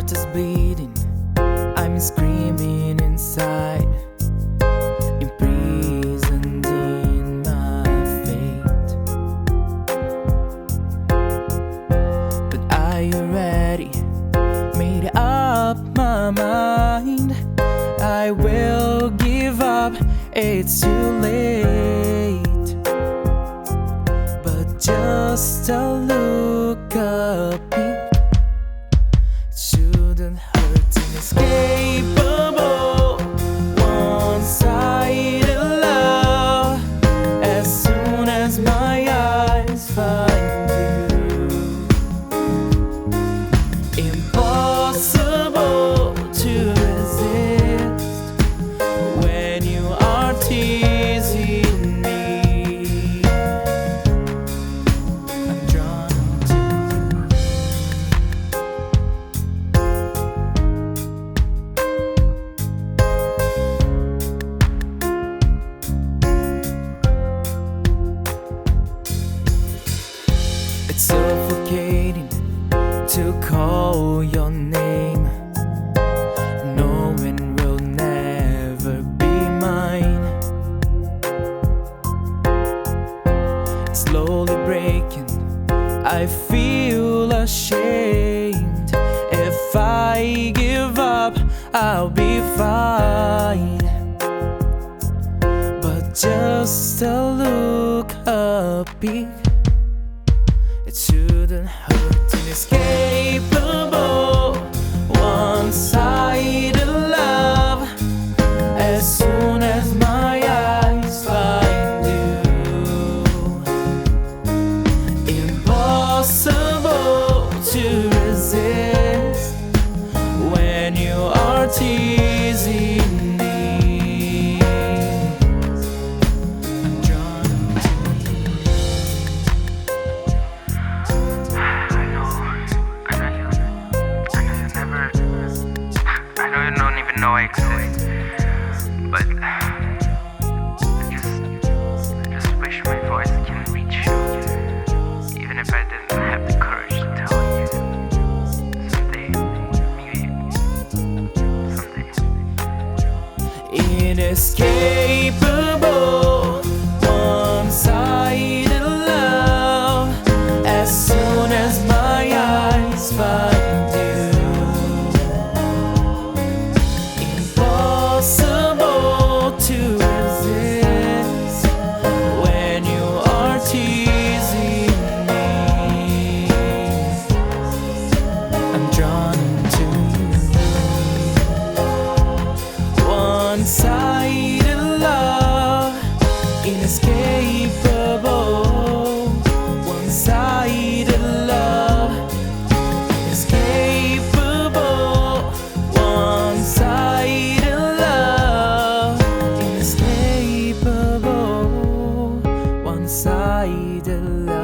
heart is bleeding, I'm screaming inside, imprisoned in my fate. But are you ready? Made up my mind, I will give up, it's too late. But just a look up, it shouldn't hurt. Inescapable one-sided love. As soon as my eyes find you, impossible to resist when you are teasing me. I'm drawn to you. It's suffocating to call your name, knowing we'll never be mine. It's slowly breaking, I feel ashamed. If I give up, I'll be fine. But just a look up, it shouldn't hurt. Inescapable one-sided love. As soon as my eyes find you, impossible to resist when you are teasing me. I'm drawn to you. I know you don't even know I exist, but I just wish my voice can reach you, even if I didn't have the courage to tell you. Someday, maybe someday. Inescapable one-sided love. As soon as my eyes find you, impossible to resist when you are teasing me. I'm drawn to you. One-sided love, inescapable. One-sided love, inescapable. One-sided love, inescapable. One-sided love.